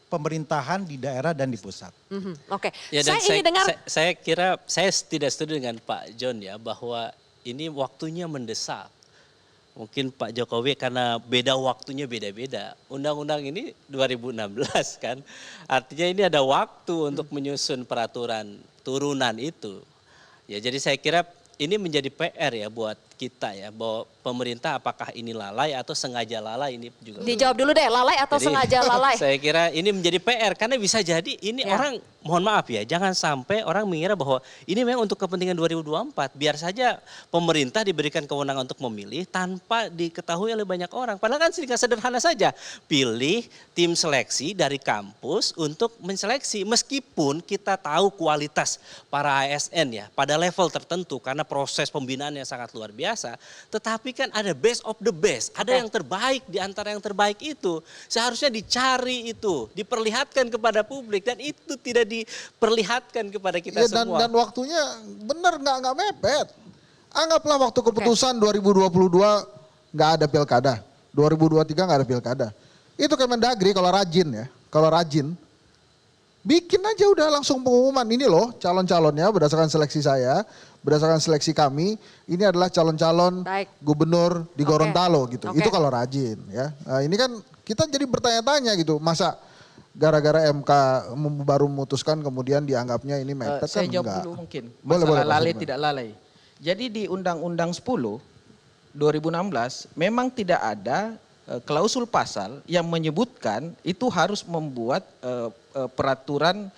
pemerintahan di daerah dan di pusat. Oke. Ya, saya kira saya tidak setuju dengan Pak John ya bahwa ini waktunya mendesak. Mungkin Pak Jokowi karena beda waktunya beda-beda. Undang-undang ini 2016 kan. Artinya ini ada waktu untuk menyusun peraturan turunan itu. Ya jadi saya kira ini menjadi PR ya buat kita ya, bahwa pemerintah apakah ini lalai atau sengaja lalai, ini juga. Dijawab dulu deh, lalai atau sengaja lalai? Saya kira ini menjadi PR karena bisa jadi ini orang, mohon maaf ya, jangan sampai orang mengira bahwa ini memang untuk kepentingan 2024. Biar saja pemerintah diberikan kewenangan untuk memilih tanpa diketahui oleh banyak orang. Padahal kan sederhana saja, pilih tim seleksi dari kampus untuk menseleksi. Meskipun kita tahu kualitas para ASN ya pada level tertentu karena proses pembinaannya sangat luar biasa. Tetapi kan ada best of the best, ada yang terbaik di antara yang terbaik itu. Seharusnya dicari itu, diperlihatkan kepada publik dan itu tidak diperlihatkan kepada kita semua. Dan waktunya benar nggak mepet. Anggaplah waktu keputusan 2022 nggak ada pilkada, 2023 nggak ada pilkada. Itu Kemendagri kalau rajin, bikin aja udah langsung pengumuman, ini loh calon-calonnya berdasarkan seleksi saya, berdasarkan seleksi kami, ini adalah calon-calon gubernur di Gorontalo gitu. Itu kalau rajin ya. Nah, ini kan kita jadi bertanya-tanya gitu, masa gara-gara MK baru memutuskan kemudian dianggapnya ini mepet kan saya jawab enggak. dulu mungkin, Boleh, lalai tidak lalai. Jadi di Undang-Undang 10 2016 memang tidak ada klausul pasal yang menyebutkan itu harus membuat peraturan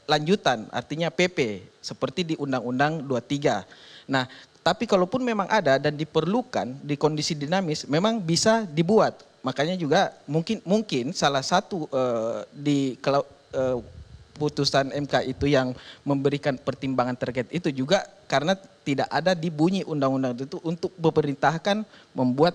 lanjutan, artinya PP seperti di Undang-Undang 23. Nah, tapi kalaupun memang ada dan diperlukan di kondisi dinamis, memang bisa dibuat. Makanya juga mungkin salah satu di putusan MK itu yang memberikan pertimbangan terkait itu juga karena tidak ada di bunyi undang-undang itu untuk memerintahkan membuat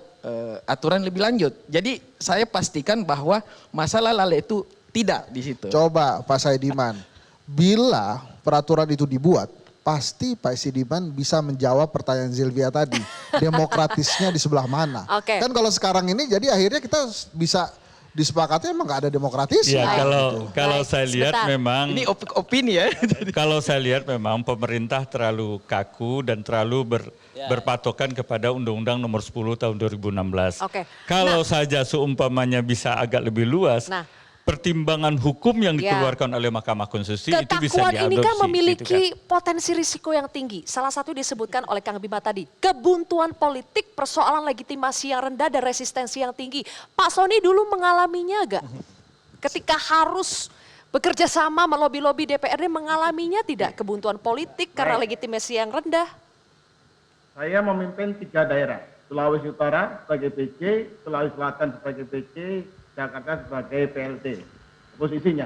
aturan lebih lanjut. Jadi saya pastikan bahwa masalah lalai itu tidak di situ. Coba Pak Saidiman, bila peraturan itu dibuat, pasti Pak Saidiman bisa menjawab pertanyaan Zilvia tadi. Demokratisnya di sebelah mana? Kan kalau sekarang ini jadi akhirnya kita bisa disepakati emang nggak ada demokratis. Ya, gitu. kalau Baik, saya lihat sebentar. memang Ini opini ya. kalau saya lihat memang pemerintah terlalu kaku dan terlalu berpatokan kepada Undang-Undang Nomor 10 Tahun 2016. Oke. Kalau saja seumpamanya bisa agak lebih luas, Nah. pertimbangan hukum yang Ya. dikeluarkan oleh Mahkamah Konstitusi itu bisa Kekakuan diadopsi. ini kan gitu memiliki potensi risiko yang tinggi. Salah satu disebutkan oleh Kang Bima tadi, kebuntuan politik, persoalan legitimasi yang rendah dan resistensi yang tinggi. Pak Soni dulu mengalaminya gak? Ketika harus bekerja sama melobi-lobi DPRD, mengalaminya tidak kebuntuan politik karena legitimasi yang rendah? Saya memimpin 3 daerah, Sulawesi Utara sebagai PJ, Sulawesi Selatan sebagai PJ, Jakarta sebagai PLT, posisinya.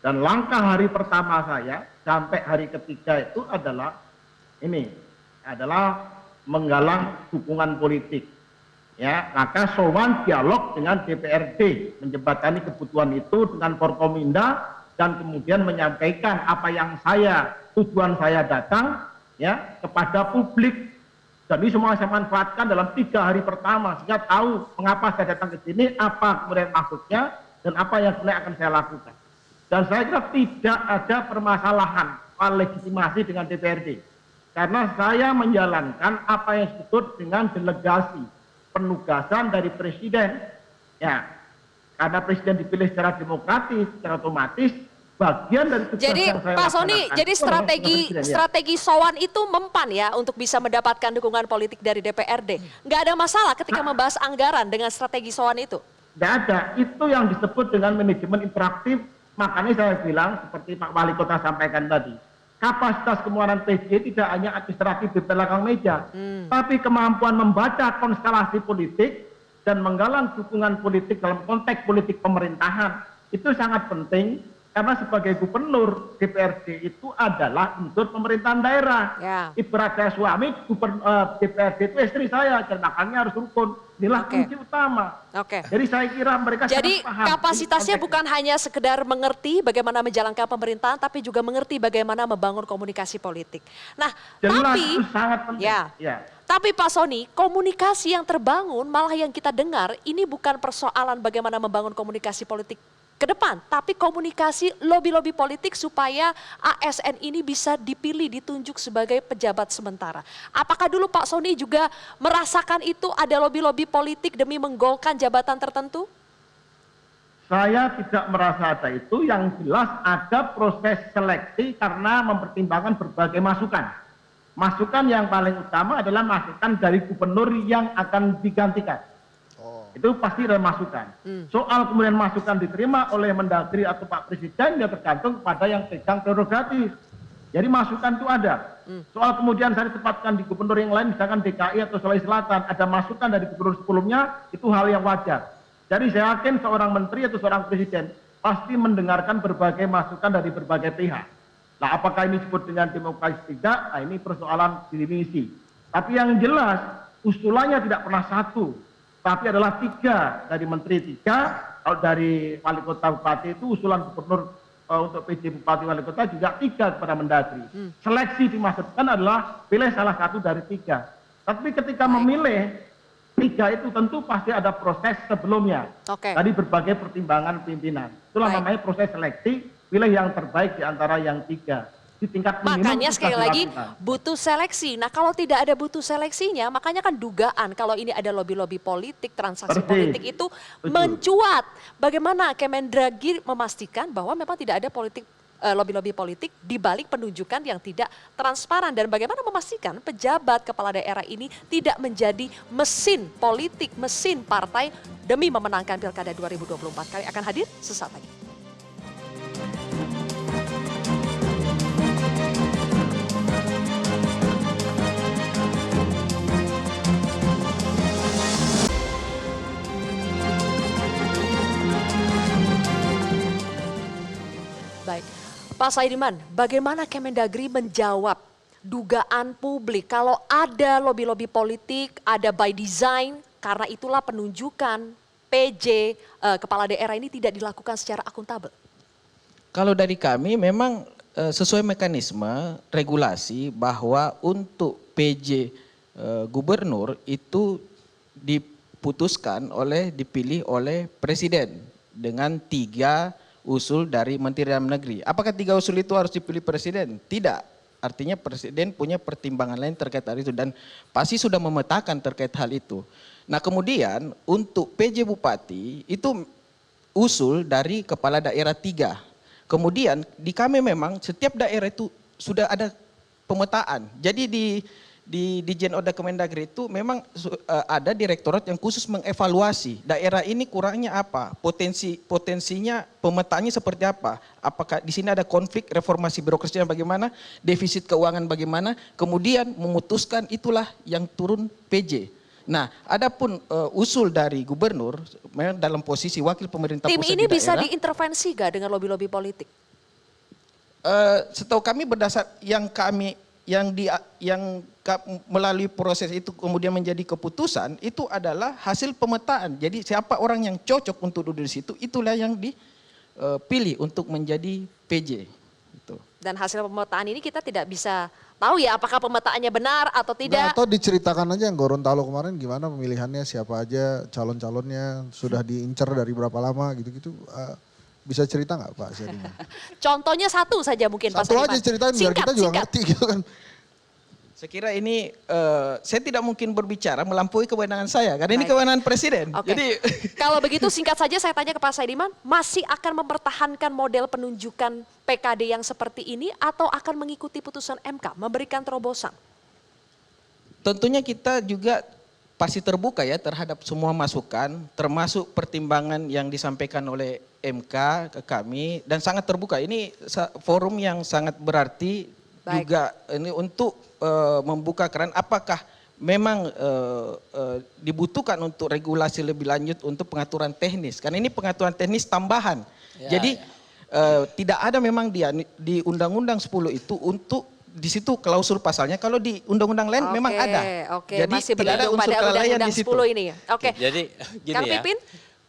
Dan langkah hari pertama saya sampai hari ketiga itu adalah menggalang dukungan politik. Ya, maka sowan dialog dengan DPRD, menjembatani kebutuhan itu dengan Forkominda dan kemudian menyampaikan apa yang tujuan saya datang ya kepada publik. Dan ini semua saya manfaatkan dalam 3 hari pertama sehingga tahu mengapa saya datang ke sini, apa kemudian maksudnya, dan apa yang sebenarnya akan saya lakukan. Dan saya kira tidak ada permasalahan soal legitimasi dengan DPRD. Karena saya menjalankan apa yang disebut dengan delegasi, penugasan dari Presiden. Ya, karena Presiden dipilih secara demokratis, secara otomatis, bagian dari tugas Jadi yang saya Pak Soni, laksanakan jadi itu adalah Presiden, ya. strategi sowan itu mempan ya untuk bisa mendapatkan dukungan politik dari DPRD. Nggak ada masalah ketika membahas anggaran dengan strategi sowan itu? Tidak ada, itu yang disebut dengan manajemen interaktif. Makanya saya bilang seperti Pak Wali Kota sampaikan tadi, kapasitas kemampuan PJ tidak hanya administratif di belakang meja, tapi kemampuan membaca konstelasi politik dan menggalang dukungan politik dalam konteks politik pemerintahan itu sangat penting. Karena sebagai gubernur, DPRD itu adalah unsur pemerintahan daerah. Ya. Ibarat saya suami, DPRD itu istri saya, dan makanya harus rukun. Inilah kunci utama. Oke. Jadi saya kira mereka Jadi sangat paham. kapasitasnya bukan hanya sekedar mengerti bagaimana menjalankan pemerintahan, tapi juga mengerti bagaimana membangun komunikasi politik. Nah, Jelas, tapi itu sangat penting. ya. Tapi Pak Soni, komunikasi yang terbangun malah yang kita dengar ini bukan persoalan bagaimana membangun komunikasi politik ke depan, tapi komunikasi lobi-lobi politik supaya ASN ini bisa dipilih, ditunjuk sebagai pejabat sementara. Apakah dulu Pak Soni juga merasakan itu ada lobi-lobi politik demi menggolkan jabatan tertentu? Saya tidak merasa ada itu, yang jelas ada proses seleksi karena mempertimbangkan berbagai masukan. Masukan yang paling utama adalah masukan dari gubernur yang akan digantikan. Itu pasti ada masukan. Soal kemudian masukan diterima oleh Mendagri atau Pak Presiden, ya tergantung kepada yang pegang prerogatif. Jadi masukan itu ada. Soal kemudian saya ditempatkan di gubernur yang lain, misalkan DKI atau Sulawesi Selatan, ada masukan dari gubernur sebelumnya, itu hal yang wajar. Jadi saya yakin seorang menteri atau seorang presiden pasti mendengarkan berbagai masukan dari berbagai pihak. Nah, apakah ini disebut dengan demokrasi tidak? Nah, ini persoalan definisi. Tapi yang jelas, usulannya tidak pernah satu. Tapi adalah 3 dari menteri 3, kalau dari wali kota bupati itu usulan gubernur untuk PJ bupati wali kota juga 3 kepada Mendagri. Seleksi dimaksudkan adalah pilih salah satu dari 3. Tapi ketika memilih 3 itu tentu pasti ada proses sebelumnya. Dari berbagai pertimbangan pimpinan. Itulah namanya proses seleksi, pilih yang terbaik di antara yang 3. Di tingkat minimum. Makanya sekali lagi butuh seleksi. Nah kalau tidak ada butuh seleksinya, makanya kan dugaan kalau ini ada lobi-lobi politik, transaksi politik itu mencuat. Bagaimana Kemendagri memastikan bahwa memang tidak ada lobi-lobi politik di balik penunjukan yang tidak transparan, dan bagaimana memastikan pejabat kepala daerah ini tidak menjadi mesin politik, mesin partai demi memenangkan Pilkada 2024. Kami akan hadir sesaat lagi. Baik, Pak Saidiman, bagaimana Kemendagri menjawab dugaan publik kalau ada lobi-lobi politik, ada by design, karena itulah penunjukan PJ kepala daerah ini tidak dilakukan secara akuntabel? Kalau dari kami memang sesuai mekanisme regulasi bahwa untuk PJ gubernur itu dipilih oleh Presiden dengan 3 usul dari Menteri Dalam Negeri. Apakah 3 usul itu harus dipilih Presiden? Tidak. Artinya Presiden punya pertimbangan lain terkait hal itu dan pasti sudah memetakan terkait hal itu. Nah kemudian untuk PJ Bupati itu usul dari kepala daerah 3. Kemudian di kami memang setiap daerah itu sudah ada pemetaan. Jadi di Jenoda Kemendagri itu memang ada direktorat yang khusus mengevaluasi daerah ini kurangnya apa, potensinya pemetaannya seperti apa, apakah di sini ada konflik reformasi birokrasinya bagaimana, defisit keuangan bagaimana, kemudian memutuskan itulah yang turun PJ. Nah, adapun usul dari gubernur memang dalam posisi wakil pemerintah Tim pusat ini di daerah, bisa diintervensi gak dengan lobby-lobby politik? Setahu kami berdasar yang melalui proses itu kemudian menjadi keputusan itu adalah hasil pemetaan. Jadi siapa orang yang cocok untuk duduk di situ itulah yang dipilih untuk menjadi PJ. Gitu. Dan hasil pemetaan ini kita tidak bisa tahu ya apakah pemetaannya benar atau tidak. Atau diceritakan aja yang Gorontalo kemarin gimana pemilihannya, siapa aja calon-calonnya, sudah diincar dari berapa lama gitu-gitu. Bisa cerita nggak Pak Syarina? Contohnya satu saja mungkin Pak Satu Sadiman. aja ceritain biar kita juga ngerti gitu kan. Saya kira ini saya tidak mungkin berbicara melampaui kewenangan saya karena ini kewenangan Presiden. Oke. Jadi Kalau begitu singkat saja saya tanya ke Pak Saidiman, masih akan mempertahankan model penunjukan PKD yang seperti ini atau akan mengikuti putusan MK, memberikan terobosan? tentunya kita juga pasti terbuka ya terhadap semua masukan, termasuk pertimbangan yang disampaikan oleh MK ke kami dan sangat terbuka. Ini forum yang sangat berarti. Baik. Juga ini untuk membuka keran apakah memang dibutuhkan untuk regulasi lebih lanjut untuk pengaturan teknis. Karena ini pengaturan teknis tambahan. Ya, jadi tidak ada memang di Undang-Undang 10 itu untuk di situ klausul pasalnya. Kalau di undang-undang lain memang ada. Jadi masih tidak ada unsur kelalaian di situ. 10 ini ya. Oke. Jadi gini Kang ya. Pipin?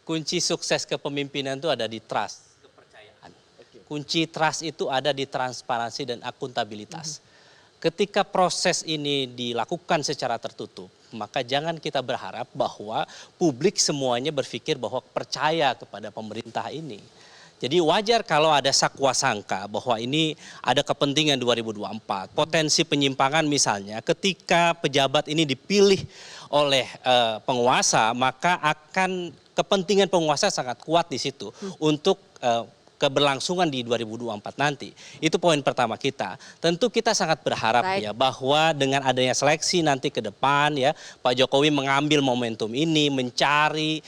Kunci sukses kepemimpinan itu ada di trust, kepercayaan. Kunci trust itu ada di transparansi dan akuntabilitas. Ketika proses ini dilakukan secara tertutup, maka jangan kita berharap bahwa publik semuanya berpikir bahwa percaya kepada pemerintah ini. Jadi wajar kalau ada sakwa sangka bahwa ini ada kepentingan 2024. Potensi penyimpangan misalnya ketika pejabat ini dipilih oleh penguasa, maka akan kepentingan penguasa sangat kuat di situ untuk keberlangsungan di 2024 nanti. Itu poin pertama kita. Tentu kita sangat berharap ya bahwa dengan adanya seleksi nanti ke depan ya Pak Jokowi mengambil momentum ini mencari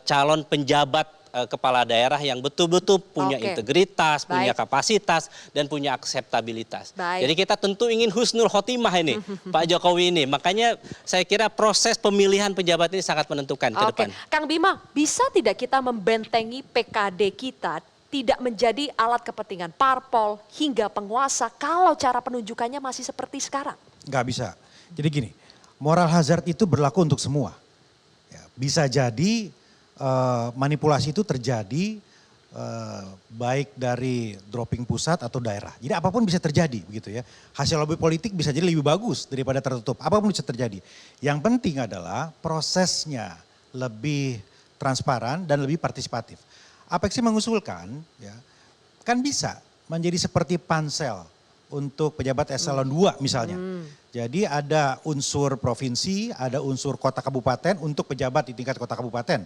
calon penjabat kepala daerah yang betul-betul punya integritas, punya kapasitas, dan punya akseptabilitas. Jadi kita tentu ingin husnul khotimah ini, Pak Jokowi ini. Makanya saya kira proses pemilihan pejabat ini sangat menentukan ke depan. Kang Bima, bisa tidak kita membentengi PKD kita tidak menjadi alat kepentingan parpol hingga penguasa kalau cara penunjukannya masih seperti sekarang? Nggak bisa. Jadi gini, moral hazard itu berlaku untuk semua. Ya, bisa jadi manipulasi itu terjadi baik dari dropping pusat atau daerah. Jadi apapun bisa terjadi begitu ya. Hasil lobby politik bisa jadi lebih bagus daripada tertutup. Apapun bisa terjadi. Yang penting adalah prosesnya lebih transparan dan lebih partisipatif. Apeksi mengusulkan ya kan bisa menjadi seperti pansel untuk pejabat eselon 2 misalnya. Jadi ada unsur provinsi, ada unsur kota kabupaten untuk pejabat di tingkat kota kabupaten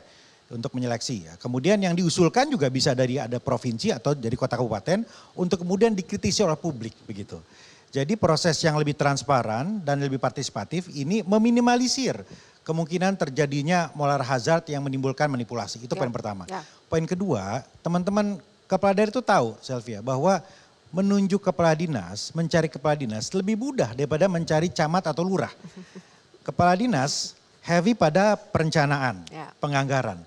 untuk menyeleksi ya. Kemudian yang diusulkan juga bisa dari ada provinsi atau dari kota kabupaten untuk kemudian dikritisi oleh publik begitu. Jadi proses yang lebih transparan dan lebih partisipatif ini meminimalisir kemungkinan terjadinya moral hazard yang menimbulkan manipulasi. Itu poin pertama. Poin kedua, teman-teman kepala daerah itu tahu Selvia bahwa menunjuk kepala dinas, mencari kepala dinas lebih mudah daripada mencari camat atau lurah. Kepala dinas heavy pada perencanaan, penganggaran.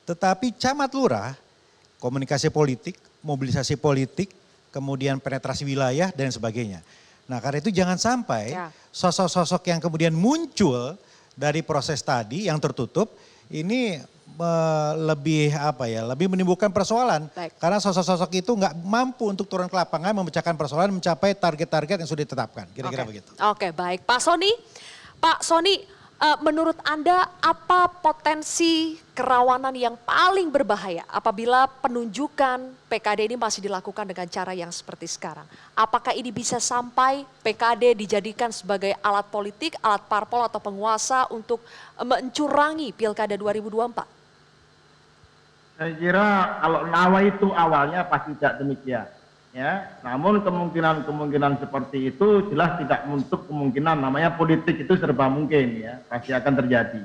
Tetapi camat lurah, komunikasi politik, mobilisasi politik, kemudian penetrasi wilayah dan sebagainya. Nah karena itu jangan sampai sosok-sosok yang kemudian muncul dari proses tadi yang tertutup ini lebih menimbulkan persoalan. Karena sosok-sosok itu nggak mampu untuk turun ke lapangan memecahkan persoalan mencapai target-target yang sudah ditetapkan. Kira-kira begitu. Oke, baik. Pak Soni, Menurut Anda apa potensi kerawanan yang paling berbahaya apabila penunjukan PKD ini masih dilakukan dengan cara yang seperti sekarang? Apakah ini bisa sampai PKD dijadikan sebagai alat politik, alat parpol atau penguasa untuk mencurangi Pilkada 2024? Saya kira kalau nawa itu awalnya pasti tidak demikian. Ya, namun kemungkinan seperti itu jelas tidak menutup kemungkinan, namanya politik itu serba mungkin ya, pasti akan terjadi.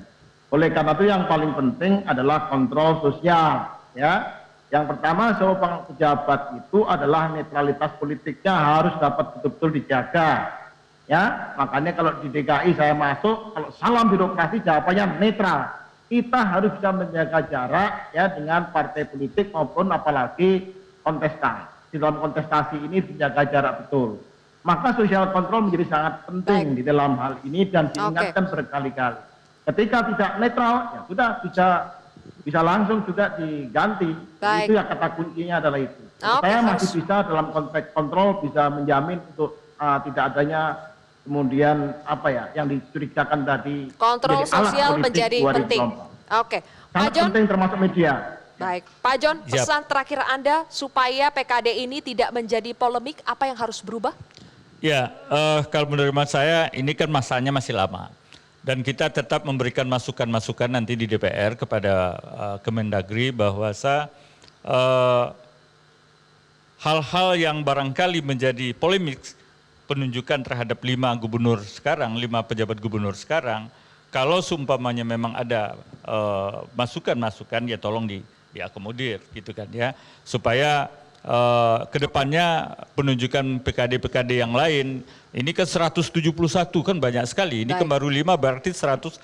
Oleh karena itu yang paling penting adalah kontrol sosial ya. Yang pertama seorang pejabat itu adalah netralitas politiknya harus dapat betul-betul dijaga. Ya, makanya kalau di DKI saya masuk, kalau salam birokrasi jawabannya netral. Kita harus bisa menjaga jarak ya dengan partai politik maupun apalagi kontestan. Di dalam kontestasi ini dijaga jarak betul. Maka social control menjadi sangat penting di dalam hal ini dan diingatkan berkali-kali. Ketika tidak netral, ya sudah bisa langsung juga diganti. Itu yang kata kuncinya adalah itu. Saya masih bisa dalam konteks kontrol bisa menjamin untuk tidak adanya kemudian yang dicurigakan tadi. Kontrol sosial menjadi penting. Oke, sangat penting termasuk media. Baik, Pak John, pesan terakhir Anda supaya PKD ini tidak menjadi polemik, apa yang harus berubah? Ya, kalau menurut saya ini kan masanya masih lama. Dan kita tetap memberikan masukan-masukan nanti di DPR kepada Kemendagri bahwasa hal-hal yang barangkali menjadi polemik penunjukan terhadap 5 gubernur sekarang, 5 pejabat gubernur sekarang, kalau seumpamanya memang ada masukan-masukan ya tolong diakomodir gitu kan ya, supaya kedepannya penunjukan PKD-PKD yang lain, ini kan 171 kan banyak sekali, ini kan baru 5 berarti 166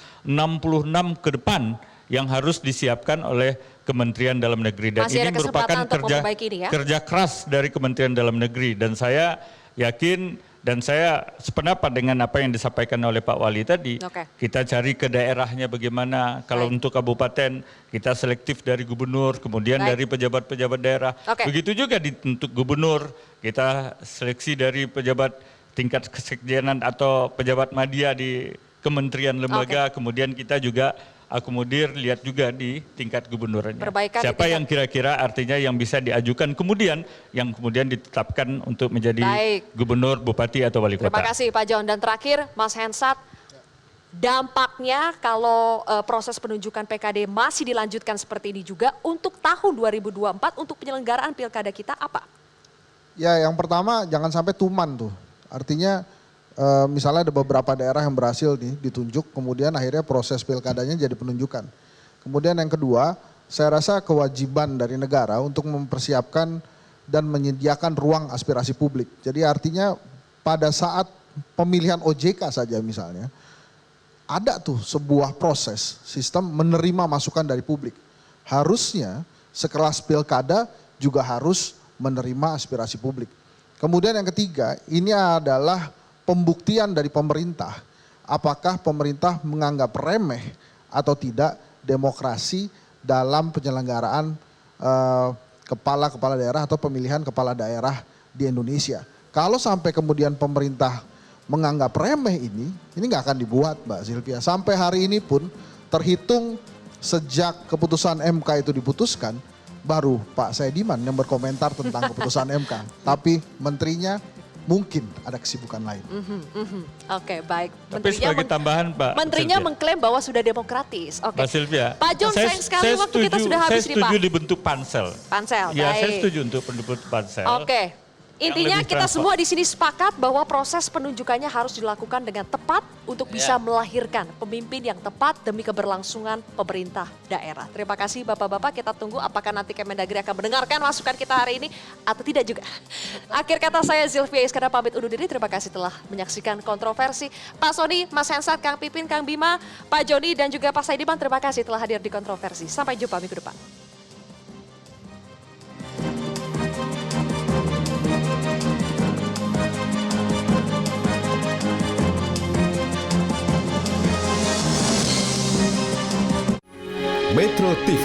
ke depan yang harus disiapkan oleh Kementerian Dalam Negeri. Dan ini merupakan kerja keras dari Kementerian Dalam Negeri, dan saya yakin dan saya sependapat dengan apa yang disampaikan oleh Pak Wali tadi. Kita cari ke daerahnya bagaimana, kalau untuk kabupaten kita selektif dari gubernur, kemudian dari pejabat-pejabat daerah. Begitu juga untuk gubernur, kita seleksi dari pejabat tingkat kesekjenan atau pejabat media di kementerian lembaga, kemudian kita juga akomodir, lihat juga di tingkat gubernurnya. Siapa yang kira-kira artinya yang bisa diajukan kemudian, yang kemudian ditetapkan untuk menjadi gubernur, bupati atau wali kota. Terima kasih Pak John. Dan terakhir Mas Hensat, dampaknya kalau proses penunjukan PKD masih dilanjutkan seperti ini juga untuk tahun 2024 untuk penyelenggaraan pilkada kita apa? Ya, yang pertama jangan sampai tuman tuh. Artinya misalnya ada beberapa daerah yang berhasil ditunjuk, kemudian akhirnya proses pilkadanya jadi penunjukan. Kemudian yang kedua, saya rasa kewajiban dari negara untuk mempersiapkan dan menyediakan ruang aspirasi publik. Jadi artinya pada saat pemilihan OJK saja misalnya, ada tuh sebuah proses sistem menerima masukan dari publik. Harusnya sekelas pilkada juga harus menerima aspirasi publik. Kemudian yang ketiga, ini adalah pembuktian dari pemerintah, apakah pemerintah menganggap remeh atau tidak demokrasi dalam penyelenggaraan kepala-kepala daerah atau pemilihan kepala daerah di Indonesia. Kalau sampai kemudian pemerintah menganggap remeh ini nggak akan dibuat, Mbak Sylvia. Sampai hari ini pun terhitung sejak keputusan MK itu diputuskan, baru Pak Saediman yang berkomentar tentang keputusan MK. Tapi menterinya mungkin ada kesibukan lain. Oke, baik. Tapi sebagai tambahan Pak Menterinya mengklaim bahwa sudah demokratis. Pak Sylvia, Pak John, sayang sekali waktu kita sudah habis nih Pak. Saya setuju dibentuk pansel. Ya, saya setuju untuk bentuk pansel. Intinya kita semua di sini sepakat bahwa proses penunjukannya harus dilakukan dengan tepat untuk bisa melahirkan pemimpin yang tepat demi keberlangsungan pemerintah daerah. Terima kasih Bapak-Bapak, kita tunggu apakah nanti Kemendagri akan mendengarkan masukan kita hari ini atau tidak juga. Akhir kata saya Zylvia Iskandar pamit undur diri, terima kasih telah menyaksikan Kontroversi. Pak Sony, Mas Hensat, Kang Pipin, Kang Bima, Pak Joni dan juga Pak Saediman, terima kasih telah hadir di Kontroversi. Sampai jumpa minggu depan. Metro TV,